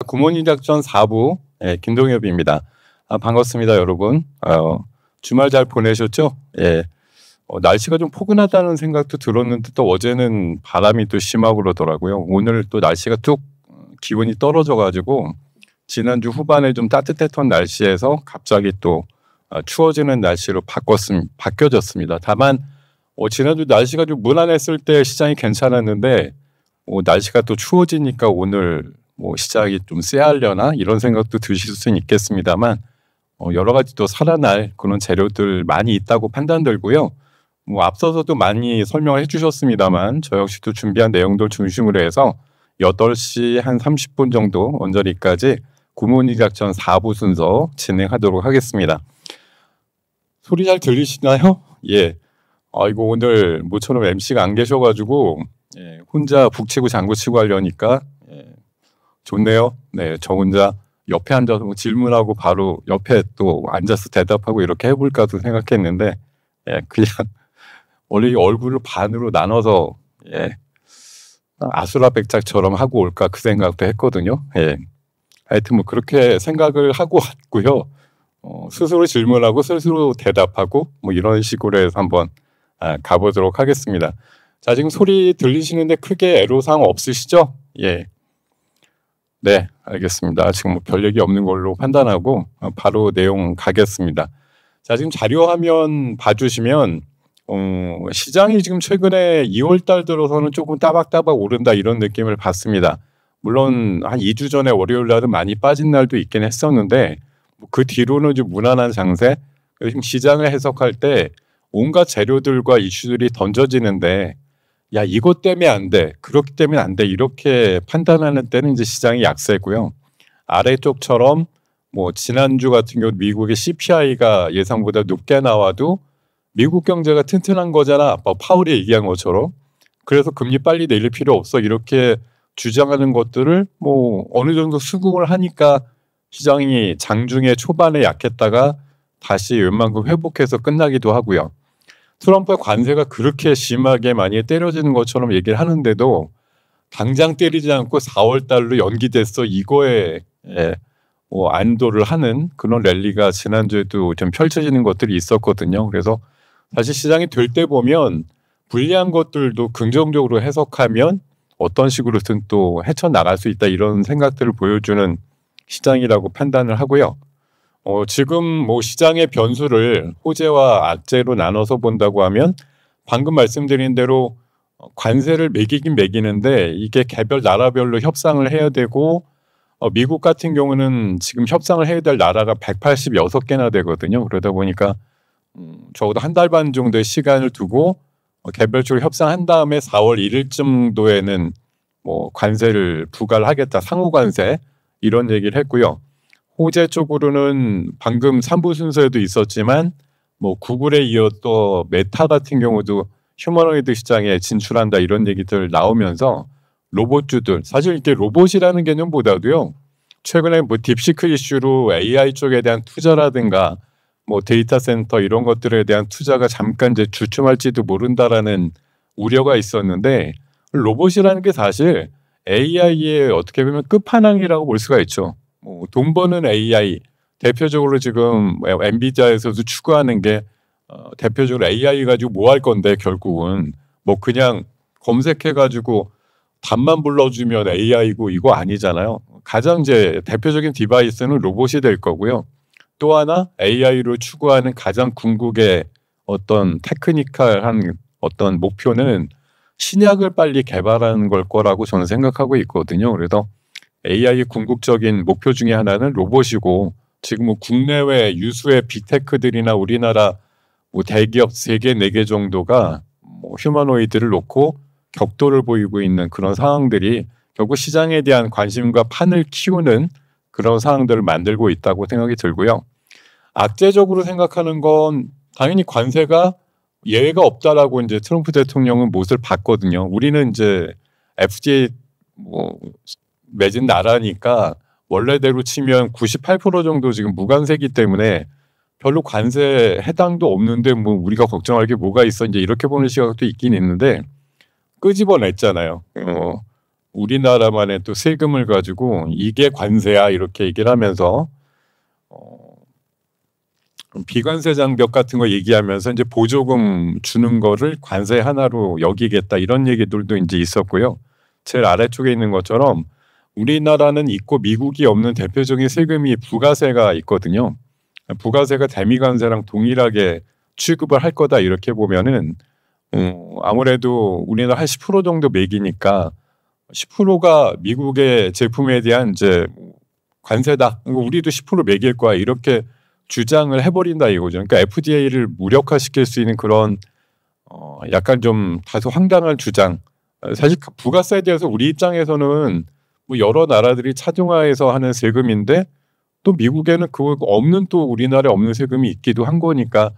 굿모닝 작전 4부 김동엽입니다. 반갑습니다, 여러분. 주말 잘 보내셨죠? 예. 날씨가 좀 포근하다는 생각도 들었는데 또 어제는 바람이 또 심하고 그러더라고요. 오늘 또 날씨가 뚝 기온이 떨어져가지고 지난주 후반에 좀 따뜻했던 날씨에서 갑자기 또 추워지는 날씨로 바뀌어졌습니다. 다만 지난주 날씨가 좀 무난했을 때 시장이 괜찮았는데 날씨가 또 추워지니까 오늘 시장이 좀 쎄하려나 이런 생각도 드실 수는 있겠습니다만 여러 가지 또 살아날 그런 재료들 많이 있다고 판단들고요. 앞서서도 많이 설명을 해주셨습니다만 저 역시 또 준비한 내용들 중심으로 해서 8시 한 30분 정도 언저리까지 굿모닝 작전 4부 순서 진행하도록 하겠습니다. 소리 잘 들리시나요? 예. 이거 오늘 모처럼 MC가 안 계셔가지고 혼자 북치고 장구치고 하려니까 좋네요. 네, 저 혼자 옆에 앉아서 질문하고 바로 옆에 또 앉아서 대답하고 이렇게 해볼까도 생각했는데 그냥 원래 얼굴을 반으로 나눠서 아수라백작처럼 하고 올까 그 생각도 했거든요. 하여튼 그렇게 생각을 하고 왔고요. 스스로 질문하고 스스로 대답하고 이런 식으로 해서 한번 가보도록 하겠습니다. 자, 지금 소리 들리시는데 크게 애로사항 없으시죠? 예. 네, 알겠습니다. 지금 별 얘기 없는 걸로 판단하고 바로 내용 가겠습니다. 자, 지금 자료 화면 봐주시면 시장이 지금 최근에 2월 달 들어서는 조금 따박따박 오른다 이런 느낌을 받습니다. 물론 한 2주 전에 월요일 날은 많이 빠진 날도 있긴 했었는데 그 뒤로는 좀 무난한 장세. 지금 시장을 해석할 때 온갖 재료들과 이슈들이 던져지는데 야, 이것 때문에 안 돼, 그렇기 때문에 안 돼 이렇게 판단하는 때는 이제 시장이 약세고요. 아래쪽처럼 지난주 같은 경우 미국의 CPI가 예상보다 높게 나와도 미국 경제가 튼튼한 거잖아, 파월이 얘기한 것처럼. 그래서 금리 빨리 내릴 필요 없어 이렇게 주장하는 것들을 어느 정도 수긍을 하니까 시장이 장중에 초반에 약했다가 다시 웬만큼 회복해서 끝나기도 하고요. 트럼프의 관세가 그렇게 심하게 많이 때려지는 것처럼 얘기를 하는데도 당장 때리지 않고 4월 달로 연기됐어 이거에 안도를 하는 그런 랠리가 지난주에도 좀 펼쳐지는 것들이 있었거든요. 그래서 사실 시장이 될 때 보면 불리한 것들도 긍정적으로 해석하면 어떤 식으로든 또 헤쳐나갈 수 있다 이런 생각들을 보여주는 시장이라고 판단을 하고요. 지금 시장의 변수를 호재와 악재로 나눠서 본다고 하면 방금 말씀드린 대로 관세를 매기긴 매기는데 이게 개별 나라별로 협상을 해야 되고 미국 같은 경우는 지금 협상을 해야 될 나라가 186개나 되거든요. 그러다 보니까 적어도 한 달 반 정도의 시간을 두고 개별적으로 협상한 다음에 4월 1일 정도에는 관세를 부과를 하겠다, 상호 관세 이런 얘기를 했고요. 호재 쪽으로는 방금 3부 순서에도 있었지만 구글에 이어 또 메타 같은 경우도 휴머노이드 시장에 진출한다 이런 얘기들 나오면서 로봇주들, 사실 이렇게 로봇이라는 개념보다도요 최근에 딥시크 이슈로 AI 쪽에 대한 투자라든가 데이터 센터 이런 것들에 대한 투자가 잠깐 이제 주춤할지도 모른다라는 우려가 있었는데 로봇이라는 게 사실 AI의 어떻게 보면 끝판왕이라고 볼 수가 있죠. 돈 버는 AI 대표적으로 지금 엔비디아에서도 추구하는 게 대표적으로 AI 가지고 뭐 할 건데 결국은 그냥 검색해 가지고 답만 불러주면 AI고 이거 아니잖아요. 가장 이제 대표적인 디바이스는 로봇이 될 거고요. 또 하나 AI로 추구하는 가장 궁극의 어떤 테크니컬한 어떤 목표는 신약을 빨리 개발하는 걸 거라고 저는 생각하고 있거든요. 그래서 AI의 궁극적인 목표 중에 하나는 로봇이고 지금 국내외 유수의 빅테크들이나 우리나라 대기업 3개, 4개 정도가 휴머노이드를 놓고 격돌을 보이고 있는 그런 상황들이 결국 시장에 대한 관심과 판을 키우는 그런 상황들을 만들고 있다고 생각이 들고요. 악재적으로 생각하는 건 당연히 관세가 예외가 없다라고 이제 트럼프 대통령은 못을 봤거든요. 우리는 이제 FTA 맺은 나라니까 원래대로 치면 98% 정도 지금 무관세이기 때문에 별로 관세 해당도 없는데 우리가 걱정할 게 뭐가 있어 이제 이렇게 보는 시각도 있긴 있는데 끄집어냈잖아요. 우리나라만의 또 세금을 가지고 이게 관세야 이렇게 얘기를 하면서 비관세 장벽 같은 거 얘기하면서 이제 보조금 주는 거를 관세 하나로 여기겠다 이런 얘기들도 이제 있었고요. 제일 아래쪽에 있는 것처럼 우리나라는 있고 미국이 없는 대표적인 세금이 부가세가 있거든요. 부가세가 대미관세랑 동일하게 취급을 할 거다 이렇게 보면은 아무래도 우리나라 한 10% 정도 매기니까 10%가 미국의 제품에 대한 이제 관세다. 우리도 10% 매길 거야 이렇게 주장을 해버린다 이거죠. 그러니까 FDA를 무력화시킬 수 있는 그런 약간 좀 다소 황당한 주장. 사실 부가세에 대해서 우리 입장에서는 뭐 여러 나라들이 차등화해서 하는 세금인데 또 미국에는 그거 없는 또 우리나라에 없는 세금이 있기도 한 거니까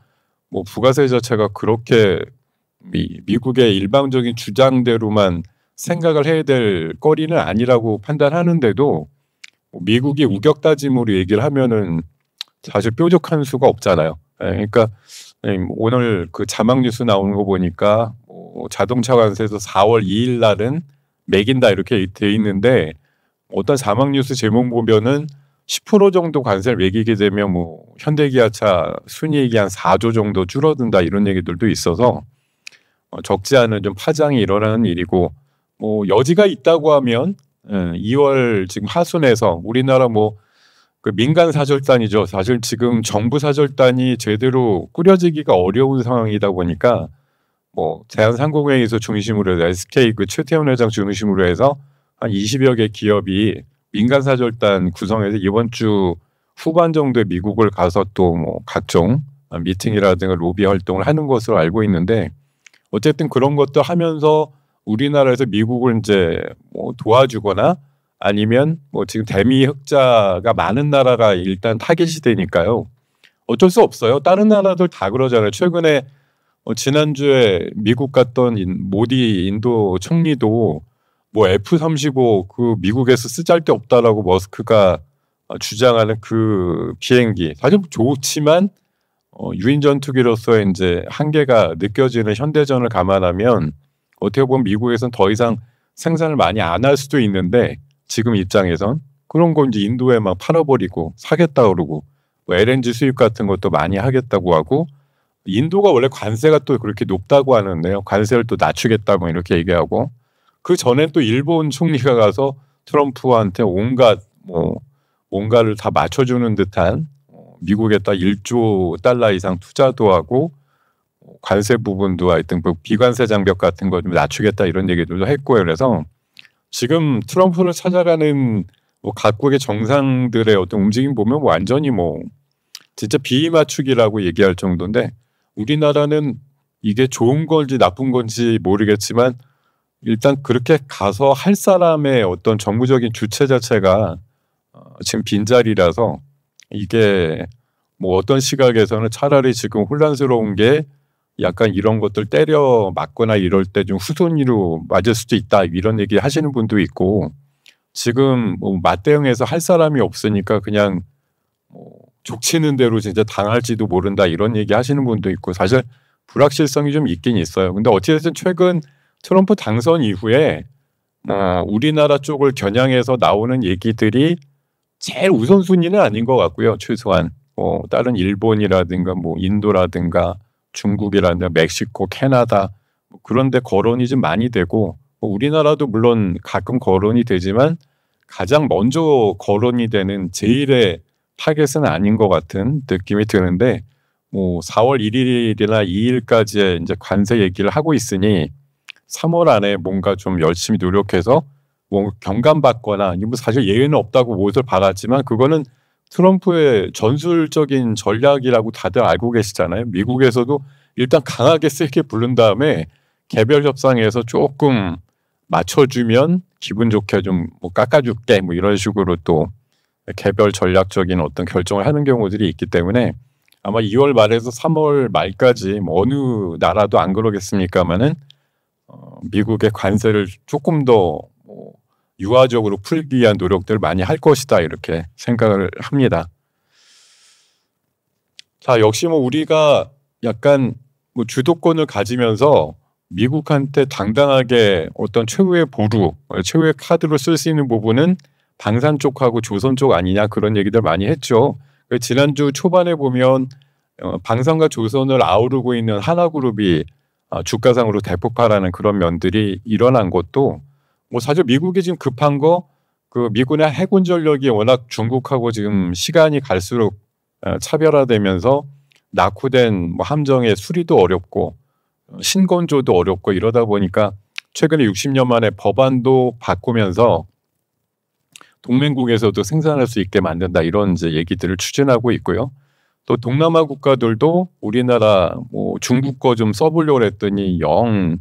뭐 부가세 자체가 그렇게 미국의 일방적인 주장대로만 생각을 해야 될 거리는 아니라고 판단하는데도 미국이 우격다짐으로 얘기를 하면은 사실 뾰족한 수가 없잖아요. 그러니까 오늘 그 자막 뉴스 나오는 거 보니까 자동차 관세에서 4월 2일 날은 매긴다 이렇게 돼 있는데 어떤 자막 뉴스 제목 보면은 10% 정도 관세를 매기게 되면 뭐 현대기아차 순이익이 한 4조 정도 줄어든다 이런 얘기들도 있어서 적지 않은 좀 파장이 일어나는 일이고 뭐 여지가 있다고 하면 2월 지금 하순에서 우리나라 뭐 그 민간 사절단이죠. 사실 지금 정부 사절단이 제대로 꾸려지기가 어려운 상황이다 보니까 뭐 대한상공회의소 중심으로 해서 SK 그 최태원 회장 중심으로 해서 한 20여 개 기업이 민간 사절단 구성해서 이번 주 후반 정도에 미국을 가서 또 뭐 각종 미팅이라든가 로비 활동을 하는 것으로 알고 있는데 어쨌든 그런 것도 하면서 우리나라에서 미국을 이제 뭐 도와주거나 아니면 뭐 지금 대미 흑자가 많은 나라가 일단 타깃이 되니까요. 어쩔 수 없어요. 다른 나라들 다 그러잖아요. 최근에 지난주에 미국 갔던 모디 인도 총리도 뭐 F-35 그 미국에서 쓰잘데 없다라고 머스크가 주장하는 그 비행기 사실 좋지만 유인 전투기로서의 이제 한계가 느껴지는 현대전을 감안하면 어떻게 보면 미국에서는 더 이상 생산을 많이 안 할 수도 있는데 지금 입장에선 그런 거 이제 인도에 막 팔아버리고 사겠다 그러고 뭐 LNG 수입 같은 것도 많이 하겠다고 하고 인도가 원래 관세가 또 그렇게 높다고 하는데요. 관세를 또 낮추겠다 뭐 이렇게 얘기하고 그 전에 또 일본 총리가 가서 트럼프한테 온가를 다 맞춰주는 듯한 미국에다 1조 달러 이상 투자도 하고 관세 부분도 하여튼 그 비관세 장벽 같은 거 좀 낮추겠다 이런 얘기들도 했고요. 그래서 지금 트럼프를 찾아가는 뭐 각국의 정상들의 어떤 움직임 보면 완전히 뭐 진짜 비위 맞추기라고 얘기할 정도인데 우리나라는 이게 좋은 건지 나쁜 건지 모르겠지만 일단 그렇게 가서 할 사람의 어떤 정부적인 주체 자체가 지금 빈자리라서 이게 뭐 어떤 시각에서는 차라리 지금 혼란스러운 게 약간 이런 것들 때려 맞거나 이럴 때 좀 후손이로 맞을 수도 있다 이런 얘기 하시는 분도 있고 지금 뭐 맞대응해서 할 사람이 없으니까 그냥 뭐 족치는 대로 진짜 당할지도 모른다 이런 얘기 하시는 분도 있고 사실 불확실성이 좀 있긴 있어요. 근데 어찌됐든 최근 트럼프 당선 이후에 우리나라 쪽을 겨냥해서 나오는 얘기들이 제일 우선순위는 아닌 것 같고요. 최소한 뭐 다른 일본이라든가 뭐 인도라든가 중국이라든가 멕시코, 캐나다 그런 데 거론이 좀 많이 되고 뭐 우리나라도 물론 가끔 거론이 되지만 가장 먼저 거론이 되는 제일의 타겟은 아닌 것 같은 느낌이 드는데 뭐 4월 1일이나 2일까지 이제 관세 얘기를 하고 있으니 3월 안에 뭔가 좀 열심히 노력해서 뭐 경감받거나 뭐 사실 예외는 없다고 못을 박았지만 그거는 트럼프의 전술적인 전략이라고 다들 알고 계시잖아요. 미국에서도 일단 강하게 세게 부른 다음에 개별 협상에서 조금 맞춰주면 기분 좋게 좀 뭐 깎아줄게 뭐 이런 식으로 또 개별 전략적인 어떤 결정을 하는 경우들이 있기 때문에 아마 2월 말에서 3월 말까지 뭐 어느 나라도 안 그러겠습니까마는 미국의 관세를 조금 더 유화적으로 풀기 위한 노력들을 많이 할 것이다 이렇게 생각을 합니다. 자, 역시 뭐 우리가 약간 뭐 주도권을 가지면서 미국한테 당당하게 어떤 최후의 보루, 최후의 카드로 쓸 수 있는 부분은 방산 쪽하고 조선 쪽 아니냐 그런 얘기들 많이 했죠. 지난주 초반에 보면 방산과 조선을 아우르고 있는 하나그룹이 주가상으로 대폭발하는 그런 면들이 일어난 것도 뭐 사실 미국이 지금 급한 거 그 미군의 해군 전력이 워낙 중국하고 지금 시간이 갈수록 차별화되면서 낙후된 뭐 함정의 수리도 어렵고 신건조도 어렵고 이러다 보니까 최근에 60년 만에 법안도 바꾸면서 동맹국에서도 생산할 수 있게 만든다 이런 이제 얘기들을 추진하고 있고요. 또 동남아 국가들도 우리나라 뭐 중국 거 좀 써보려고 했더니 영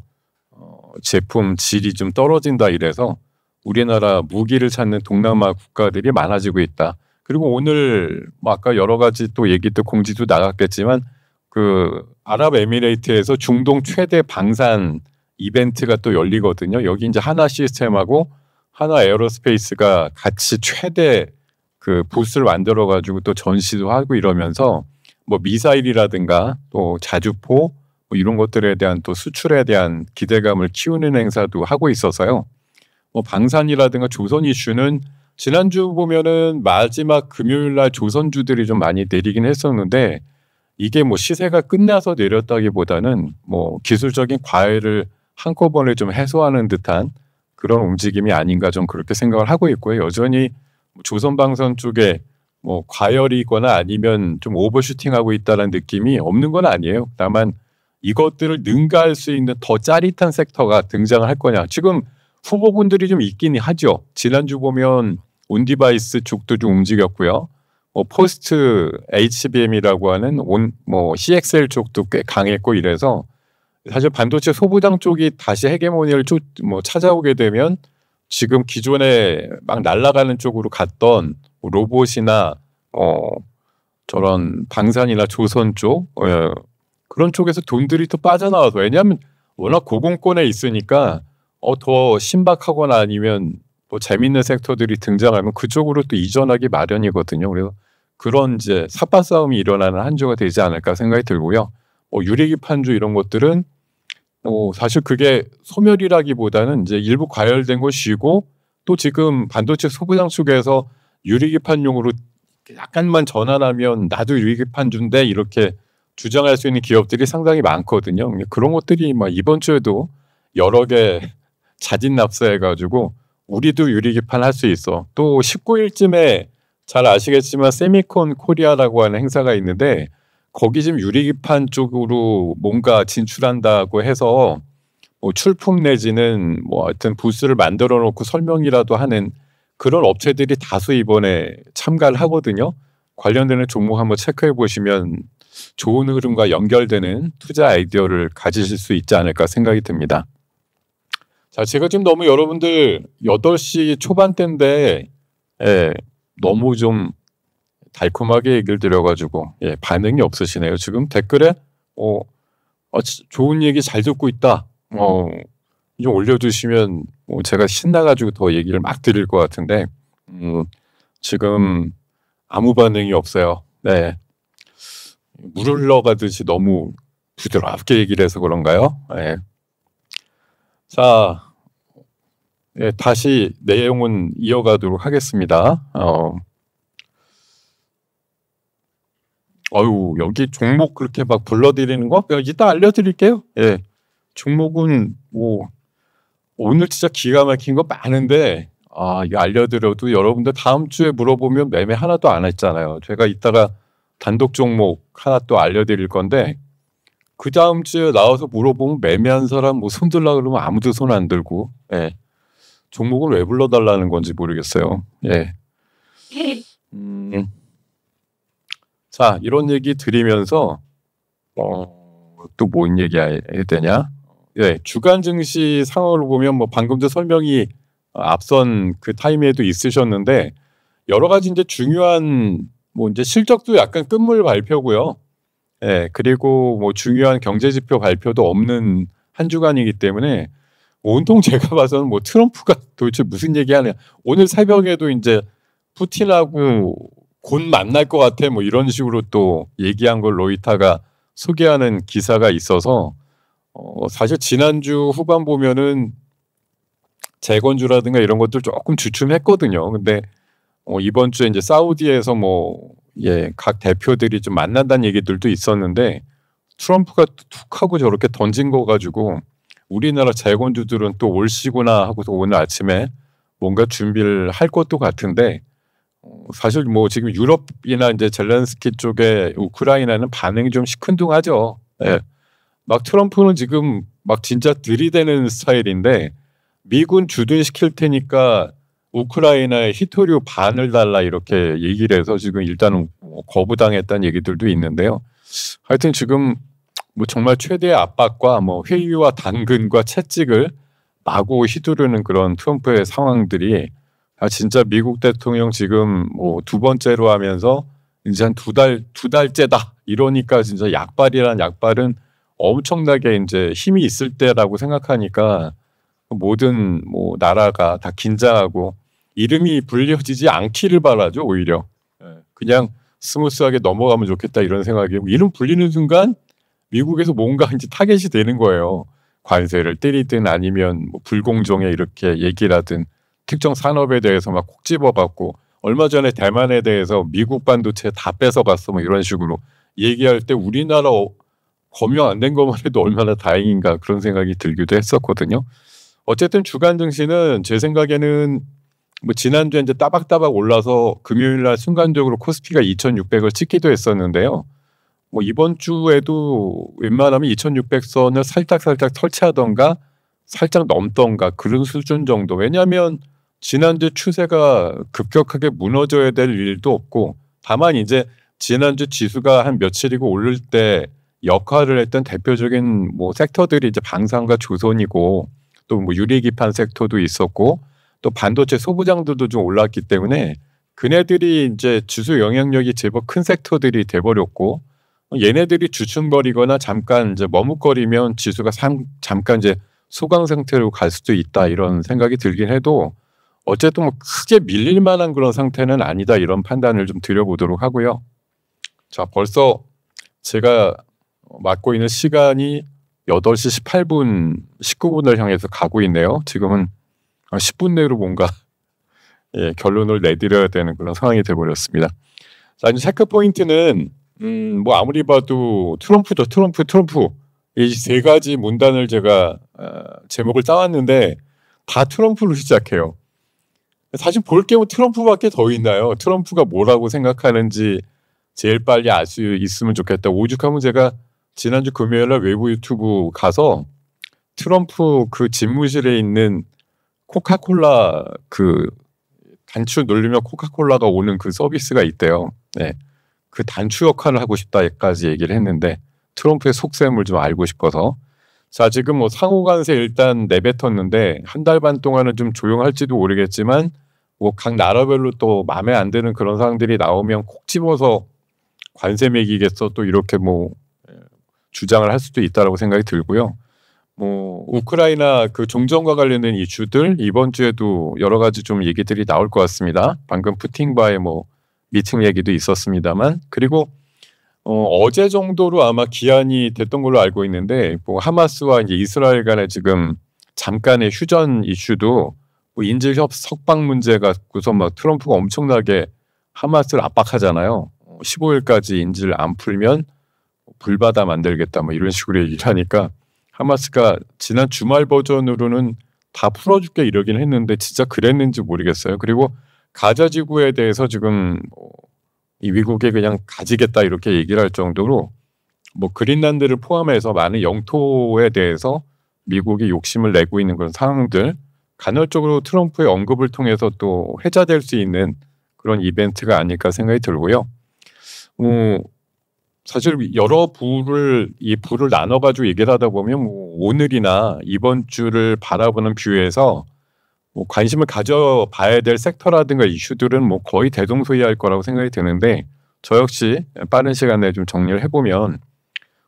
제품 질이 좀 떨어진다 이래서 우리나라 무기를 찾는 동남아 국가들이 많아지고 있다. 그리고 오늘 뭐 아까 여러 가지 또 얘기도 공지도 나갔겠지만 그 아랍에미레이트에서 중동 최대 방산 이벤트가 또 열리거든요. 여기 이제 하나 시스템하고 하나 에어로스페이스가 같이 최대 그 부스를 만들어 가지고 또 전시도 하고 이러면서 뭐 미사일이라든가 또 자주포 뭐 이런 것들에 대한 또 수출에 대한 기대감을 키우는 행사도 하고 있어서요. 뭐 방산이라든가 조선 이슈는 지난주 보면은 마지막 금요일 날 조선주들이 좀 많이 내리긴 했었는데 이게 뭐 시세가 끝나서 내렸다기보다는 뭐 기술적인 과열을 한꺼번에 좀 해소하는 듯한 그런 움직임이 아닌가 좀 그렇게 생각을 하고 있고요. 여전히 조선방산 쪽에 뭐 과열이거나 아니면 좀 오버슈팅하고 있다는 느낌이 없는 건 아니에요. 다만 이것들을 능가할 수 있는 더 짜릿한 섹터가 등장을 할 거냐. 지금 후보군들이 좀 있긴 하죠. 지난주 보면 온디바이스 쪽도 좀 움직였고요. 포스트 HBM이라고 하는 뭐 CXL 쪽도 꽤 강했고 이래서 사실 반도체 소부장 쪽이 다시 헤게모니를 뭐 찾아오게 되면 지금 기존에 막 날아가는 쪽으로 갔던 로봇이나 저런 방산이나 조선 쪽 그런 쪽에서 돈들이 또 빠져나와서 왜냐하면 워낙 고공권에 있으니까 더 신박하거나 아니면 또 재밌는 섹터들이 등장하면 그쪽으로 또 이전하기 마련이거든요. 그래서 그런 이제 삿바 싸움이 일어나는 한 주가 되지 않을까 생각이 들고요. 유리기판주 이런 것들은 사실 그게 소멸이라기보다는 이제 일부 과열된 것이고 또 지금 반도체 소부장 쪽에서 유리기판용으로 약간만 전환하면 나도 유리기판주인데 이렇게 주장할 수 있는 기업들이 상당히 많거든요. 그런 것들이 막 이번 주에도 여러 개 자진 납사해가지고 우리도 유리기판 할 수 있어. 또 19일쯤에 잘 아시겠지만 세미콘 코리아라고 하는 행사가 있는데 거기 지금 유리기판 쪽으로 뭔가 진출한다고 해서 뭐 출품 내지는 뭐 하여튼 부스를 만들어 놓고 설명이라도 하는 그런 업체들이 다수 이번에 참가를 하거든요. 관련되는 종목 한번 체크해 보시면 좋은 흐름과 연결되는 투자 아이디어를 가지실 수 있지 않을까 생각이 듭니다. 자, 제가 지금 너무 여러분들 8시 초반대인데 너무 좀 달콤하게 얘기를 드려가지고 반응이 없으시네요. 지금 댓글에 좋은 얘기 잘 듣고 있다. 좀 올려주시면 제가 신나가지고 더 얘기를 막 드릴 것 같은데 지금 아무 반응이 없어요. 네, 물 흘러가듯이 너무 부드럽게 얘기를 해서 그런가요? 네. 자, 다시 내용은 이어가도록 하겠습니다. 여기 종목 그렇게 막 불러드리는 거 이따 알려드릴게요. 예, 종목은 뭐 오늘 진짜 기가 막힌 거 많은데 이거 알려드려도 여러분들 다음 주에 물어보면 매매 하나도 안 했잖아요. 제가 이따가 단독 종목 하나 또 알려드릴 건데 그 다음 주에 나와서 물어보면 매매한 사람 뭐 손 들라 그러면 아무도 손 안 들고 종목을 왜 불러달라는 건지 모르겠어요. 자, 이런 얘기 드리면서 또 뭔 얘기 해야 되냐? 주간 증시 상황을 보면 뭐 방금도 설명이 앞선 그 타임에도 있으셨는데 여러 가지 이제 중요한 뭐 이제 실적도 약간 끝물 발표고요. 그리고 뭐 중요한 경제 지표 발표도 없는 한 주간이기 때문에 온통 제가 봐서는 뭐 트럼프가 도대체 무슨 얘기하냐. 오늘 새벽에도 이제 푸틴하고 곧 만날 것 같아 뭐 이런 식으로 또 얘기한 걸 로이터가 소개하는 기사가 있어서 사실 지난주 후반 보면은 재건주라든가 이런 것들 조금 주춤했거든요. 근데 이번 주에 이제 사우디에서 각 대표들이 좀 만난다는 얘기들도 있었는데 트럼프가 툭 하고 저렇게 던진 거 가지고 우리나라 재건주들은 또 올시구나 하고서 오늘 아침에 뭔가 준비를 할 것도 같은데 사실 지금 유럽이나 이제 젤렌스키 쪽에 우크라이나는 반응이 좀 시큰둥하죠. 예. 막 트럼프는 지금 막 진짜 들이대는 스타일인데 미군 주둔시킬 테니까 우크라이나에 히토류 반을 달라 이렇게 얘기를 해서 지금 일단은 거부당했다는 얘기들도 있는데요. 하여튼 지금 정말 최대의 압박과 회유와 당근과 채찍을 마구 휘두르는 그런 트럼프의 상황들이 진짜 미국 대통령 지금 두 번째로 하면서 이제 한 두 달째다 이러니까 진짜 약발이란 약발은 엄청나게 이제 힘이 있을 때라고 생각하니까 모든 나라가 다 긴장하고 이름이 불려지지 않기를 바라죠. 오히려 그냥 스무스하게 넘어가면 좋겠다 이런 생각이고 이름 불리는 순간 미국에서 뭔가 이제 타겟이 되는 거예요. 관세를 때리든 아니면 불공정에 이렇게 얘기를 하든 특정 산업에 대해서 막 콕 집어봤고 얼마 전에 대만에 대해서 미국 반도체 다 뺏어갔어 이런 식으로 얘기할 때 우리나라 검역 안 된 것만 해도 얼마나 다행인가 그런 생각이 들기도 했었거든요. 어쨌든 주간 증시는 제 생각에는 지난주에 이제 따박따박 올라서 금요일 날 순간적으로 코스피가 2,600을 찍기도 했었는데요. 이번 주에도 웬만하면 2,600선을 살짝 설치하던가 살짝 넘던가 그런 수준 정도. 왜냐하면 지난주 추세가 급격하게 무너져야 될 일도 없고 다만 이제 지난주 지수가 한 며칠이고 오를 때 역할을 했던 대표적인 섹터들이 이제 방산과 조선이고 또 유리기판 섹터도 있었고 또 반도체 소부장들도 좀 올랐기 때문에 그네들이 이제 지수 영향력이 제법 큰 섹터들이 돼버렸고 얘네들이 주춤거리거나 잠깐 이제 머뭇거리면 지수가 잠깐 이제 소강 상태로 갈 수도 있다 이런 생각이 들긴 해도 어쨌든 크게 밀릴 만한 그런 상태는 아니다 이런 판단을 좀 드려보도록 하고요. 자, 벌써 제가 맡고 있는 시간이 8시 18분 19분을 향해서 가고 있네요. 지금은 10분 내로 뭔가 결론을 내드려야 되는 그런 상황이 돼버렸습니다. 자, 이제 체크 포인트는 아무리 봐도 트럼프죠. 트럼프 이 세 가지 문단을 제가 제목을 짜왔는데 다 트럼프로 시작해요. 사실 볼 게 트럼프밖에 더 있나요? 트럼프가 뭐라고 생각하는지 제일 빨리 알 수 있으면 좋겠다. 오죽하면 제가 지난주 금요일날 외부 유튜브 가서 트럼프 그 집무실에 있는 코카콜라 그 단추 누르면 코카콜라가 오는 그 서비스가 있대요. 네. 그 단추 역할을 하고 싶다까지 얘기를 했는데 트럼프의 속셈을 좀 알고 싶어서 자 지금 상호관세 일단 내뱉었는데 한 달 반 동안은 좀 조용할지도 모르겠지만 각 나라별로 또 마음에 안 드는 그런 사항들이 나오면 콕 집어서 관세 매기겠어 또 이렇게 주장을 할 수도 있다라고 생각이 들고요. 우크라이나 그 종전과 관련된 이슈들 이번 주에도 여러 가지 좀 얘기들이 나올 것 같습니다. 방금 푸틴과의 미팅 얘기도 있었습니다만 그리고 어제 정도로 아마 기한이 됐던 걸로 알고 있는데 하마스와 이제 이스라엘 간의 지금 잠깐의 휴전 이슈도 인질 석방 문제 갖고서 트럼프가 엄청나게 하마스를 압박하잖아요. 15일까지 인질 안 풀면 불바다 만들겠다 이런 식으로 얘기를 하니까 하마스가 지난 주말 버전으로는 다 풀어줄게 이러긴 했는데 진짜 그랬는지 모르겠어요. 그리고 가자 지구에 대해서 지금 이 미국에 그냥 가지겠다 이렇게 얘기를 할 정도로 그린란드를 포함해서 많은 영토에 대해서 미국이 욕심을 내고 있는 그런 상황들 간헐적으로 트럼프의 언급을 통해서 또 회자될 수 있는 그런 이벤트가 아닐까 생각이 들고요. 사실 여러 이 부를 나눠가지고 얘기를 하다 보면 오늘이나 이번 주를 바라보는 뷰에서 관심을 가져봐야 될 섹터라든가 이슈들은 거의 대동소이할 거라고 생각이 드는데 저 역시 빠른 시간 내에 좀 정리를 해보면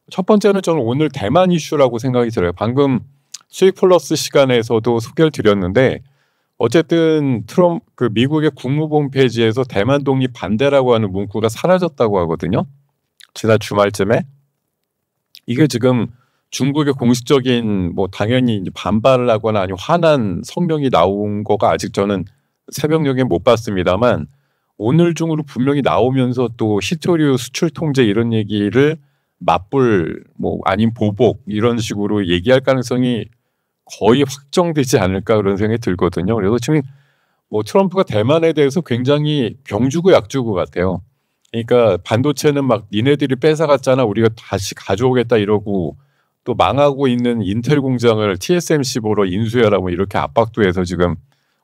첫 번째는 저는 오늘 대만 이슈라고 생각이 들어요. 방금 수익 플러스 시간에서도 소개를 드렸는데 어쨌든 그 미국의 국무부 홈페이지에서 대만 독립 반대라고 하는 문구가 사라졌다고 하거든요. 지난 주말쯤에 이게 지금 중국의 공식적인 뭐 당연히 이제 반발을 하거나 아니면 화난 성명이 나온 거가 아직 저는 새벽녘에 못 봤습니다만 오늘 중으로 분명히 나오면서 또 히토류 수출 통제 이런 얘기를 맞불 뭐 아닌 보복 이런 식으로 얘기할 가능성이 거의 확정되지 않을까 그런 생각이 들거든요. 그래서 지금 뭐 트럼프가 대만에 대해서 굉장히 병주고 약주고 같아요. 그러니까 반도체는 막 니네들이 뺏어갔잖아 우리가 다시 가져오겠다 이러고 또 망하고 있는 인텔 공장을 TSMC보러 인수해라 뭐 이렇게 압박도 해서 지금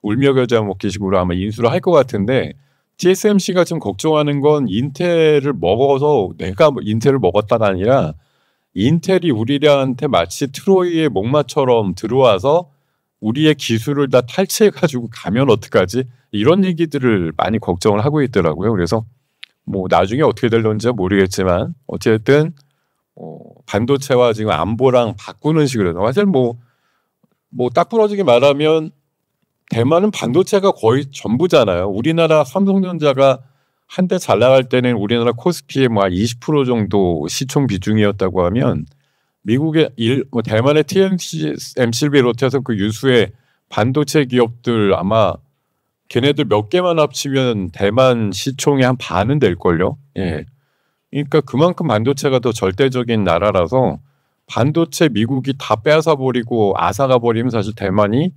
울며 겨자 먹기식으로 아마 인수를 할 것 같은데 TSMC가 지금 걱정하는 건 인텔을 먹어서 내가 인텔을 먹었다가 아니라 인텔이 우리한테 마치 트로이의 목마처럼 들어와서 우리의 기술을 다 탈취해가지고 가면 어떡하지? 이런 얘기들을 많이 걱정을 하고 있더라고요. 그래서 뭐 나중에 어떻게 될런지 모르겠지만 어쨌든 반도체와 지금 안보랑 바꾸는 식으로 사실 뭐 딱 부러지게 말하면 대만은 반도체가 거의 전부잖아요. 우리나라 삼성전자가 한때 잘 나갈 때는 우리나라 코스피의 뭐 20% 정도 시총 비중이었다고 하면 미국의 대만의 TSMC를 비롯해서 그 유수의 반도체 기업들 아마 걔네들 몇 개만 합치면 대만 시총의 한 반은 될걸요. 예. 그러니까 그만큼 반도체가 더 절대적인 나라라서 반도체 미국이 다 빼앗아 버리고 앗아가 버리면 사실 대만이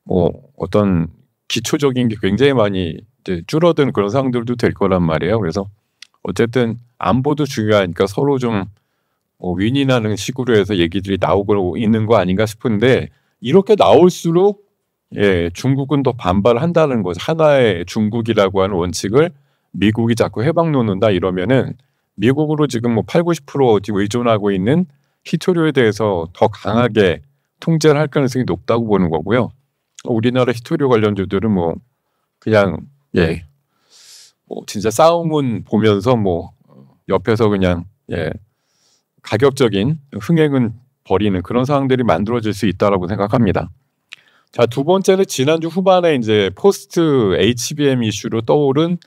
뭐 어떤 기초적인 게 굉장히 많이 이제 줄어든 그런 상황들도 될 거란 말이에요. 그래서 어쨌든 안보도 중요하니까 서로 좀 윈윈하는 식으로 해서 얘기들이 나오고 있는 거 아닌가 싶은데 이렇게 나올수록 예, 중국은 더 반발한다는 거죠. 하나의 중국이라고 하는 원칙을 미국이 자꾸 해방 놓는다 이러면은 미국으로 지금 뭐 8, 90% 지금 의존하고 있는 히토류에 대해서 더 강하게 통제를 할 가능성이 높다고 보는 거고요. 우리나라 히토류 관련주들은 뭐 그냥 예, 뭐 진짜 싸움은 보면서 뭐 옆에서 그냥 예, 가격적인 흥행은 벌이는 그런 상황들이 만들어질 수 있다라고 생각합니다. 자, 두 번째는 지난주 후반에 이제 포스트 HBM 이슈로 떠오른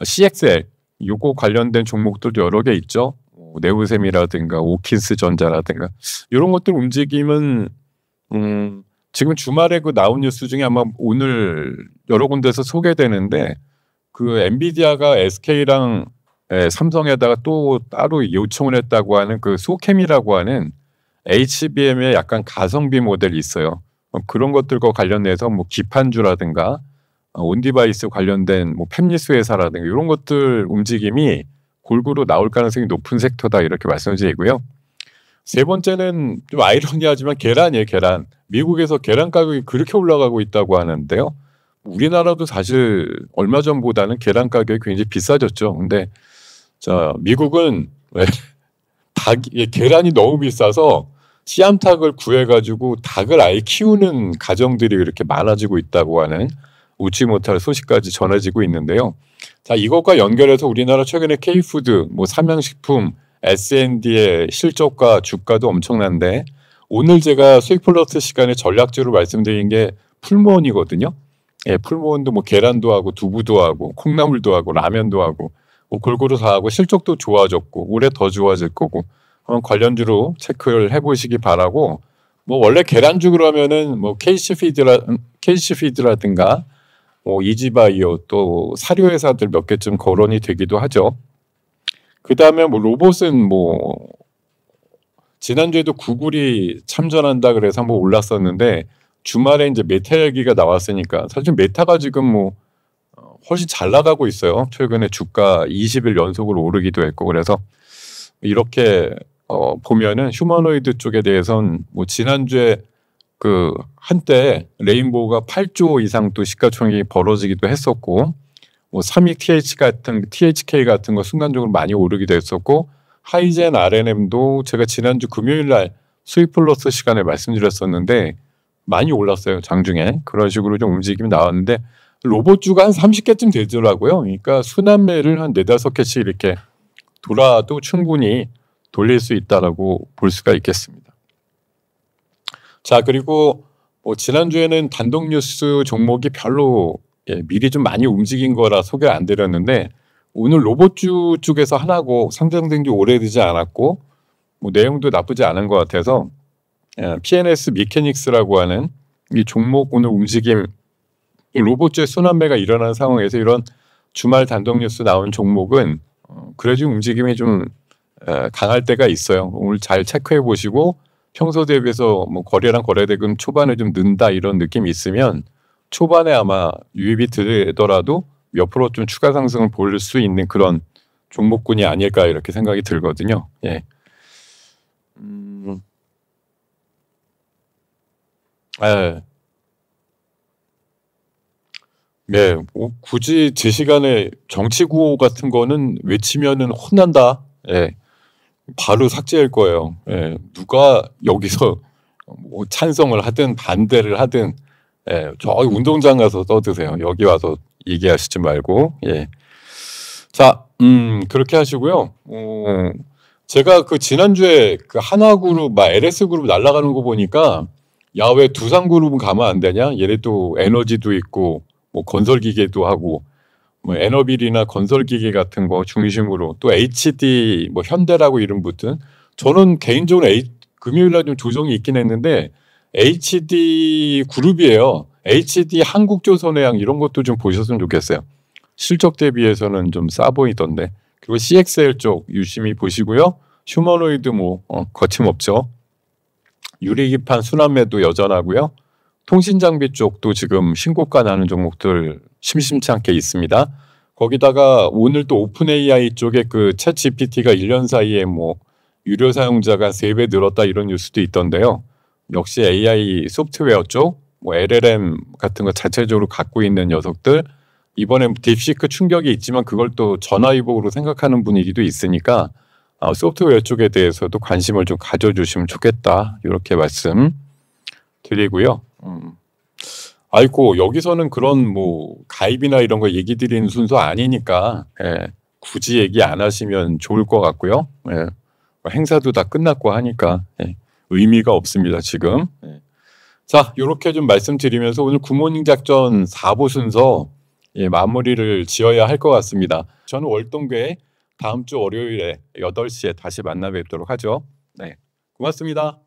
CXL 요거 관련된 종목들도 여러 개 있죠. 네오셈이라든가 오키스 전자라든가 이런 것들 움직임은 지금 주말에 그 나온 뉴스 중에 아마 오늘 여러 군데서 소개되는데 그 엔비디아가 SK랑 삼성에다가 또 따로 요청을 했다고 하는 그 소캠이라고 하는 HBM의 약간 가성비 모델이 있어요. 그런 것들과 관련해서 뭐 기판주라든가 온디바이스 관련된 뭐 팹리스 회사라든가 이런 것들 움직임이 골고루 나올 가능성이 높은 섹터다 이렇게 말씀드리고요. 세 번째는 좀 아이러니하지만 계란이에요. 계란. 미국에서 계란 가격이 그렇게 올라가고 있다고 하는데요. 우리나라도 사실 얼마 전보다는 계란 가격이 굉장히 비싸졌죠. 근데 자 미국은 계란이 너무 비싸서 씨암탉을 구해가지고 닭을 아예 키우는 가정들이 그렇게 많아지고 있다고 하는 웃지 못할 소식까지 전해지고 있는데요. 자 이것과 연결해서 우리나라 최근에 K푸드, 뭐 삼양식품, S&D의 실적과 주가도 엄청난데 오늘 제가 수익플러스 시간에 전략주로 말씀드린 게 풀무원이거든요. 예, 풀무원도 뭐 계란도 하고 두부도 하고 콩나물도 하고 라면도 하고 뭐 골고루 다 하고 실적도 좋아졌고 올해 더 좋아질 거고 한번 관련주로 체크를 해보시기 바라고 뭐 원래 계란주 그러면은 뭐 KC피드라든가 뭐 이지바이오 또 사료 회사들 몇 개쯤 거론이 되기도 하죠. 그 다음에 뭐 로봇은 뭐 지난주에도 구글이 참전한다 그래서 한번 올랐었는데 주말에 이제 메타 얘기가 나왔으니까 사실 메타가 지금 뭐 훨씬 잘 나가고 있어요. 최근에 주가 20일 연속으로 오르기도 했고 그래서 이렇게 보면은 휴머노이드 쪽에 대해서는 뭐 지난주에 그 한때 레인보우가 8조 이상 또 시가총액이 벌어지기도 했었고 뭐 삼익 THK 같은 거 순간적으로 많이 오르기도 했었고 하이젠 R&M도 제가 지난주 금요일 날 수익플러스 시간에 말씀드렸었는데 많이 올랐어요. 장중에 그런 식으로 좀 움직임이 나왔는데 로봇주가 한 30개쯤 되더라고요. 그러니까 순환매를 한 4-5개씩 이렇게 돌아도 충분히 돌릴 수 있다라고 볼 수가 있겠습니다. 자 그리고 뭐 지난주에는 단독 뉴스 종목이 별로 미리 좀 많이 움직인 거라 소개를 안 드렸는데 오늘 로봇주 쪽에서 하나고 상장된 지 오래되지 않았고 뭐 내용도 나쁘지 않은 것 같아서 PNS 미케닉스라고 하는 이 종목 오늘 움직임, 로봇주의 순환매가 일어나는 상황에서 이런 주말 단독 뉴스 나온 종목은 그래도 움직임이 좀 강할 때가 있어요. 오늘 잘 체크해 보시고 평소 대비해서 뭐 거래량 거래대금 초반에 좀 는다 이런 느낌이 있으면 초반에 아마 유입이 되더라도 몇 프로 좀 추가 상승을 볼 수 있는 그런 종목군이 아닐까 이렇게 생각이 들거든요. 예. 네, 뭐 굳이 제 시간에 정치 구호 같은 거는 외치면은 혼난다. 예, 바로 삭제할 거예요. 예, 누가 여기서 뭐 찬성을 하든 반대를 하든, 저 운동장 가서 떠드세요. 여기 와서 얘기하시지 말고. 예. 자, 그렇게 하시고요. 제가 그 지난주에 그 한화그룹, LS그룹 날아가는 거 보니까 야, 왜 두산그룹은 가면 안 되냐? 얘네도 에너지도 있고 뭐 건설기계도 하고 뭐 에너빌이나 건설기계 같은 거 중심으로 또 HD 뭐 현대라고 이름 붙은 저는 개인적으로 금요일날 좀 조정이 있긴 했는데 HD 그룹이에요. HD 한국조선해양 이런 것도 좀 보셨으면 좋겠어요. 실적 대비해서는 좀 싸 보이던데. 그리고 CXL 쪽 유심히 보시고요. 휴머노이드 뭐 거침없죠. 유리기판 순환매도 여전하고요. 통신장비 쪽도 지금 신고가 나는 종목들 심심치 않게 있습니다. 거기다가 오늘 또 오픈 AI 쪽에 그 챗 GPT가 1년 사이에 뭐 유료 사용자가 3배 늘었다 이런 뉴스도 있던데요. 역시 AI 소프트웨어 쪽, 뭐 LLM 같은 거 자체적으로 갖고 있는 녀석들 이번에 딥시크 충격이 있지만 그걸 또 전화위복으로 생각하는 분위기도 있으니까 소프트웨어 쪽에 대해서도 관심을 좀 가져주시면 좋겠다 이렇게 말씀 드리고요. 아이고 여기서는 그런 뭐 가입이나 이런 거 얘기 드리는 순서 아니니까 굳이 얘기 안 하시면 좋을 것 같고요. 행사도 다 끝났고 하니까 의미가 없습니다 지금. 자 이렇게 좀 말씀드리면서 오늘 굿모닝 작전 4부 순서 마무리를 지어야 할 것 같습니다. 저는 월동교에 다음 주 월요일에 8시에 다시 만나 뵙도록 하죠. 네, 고맙습니다.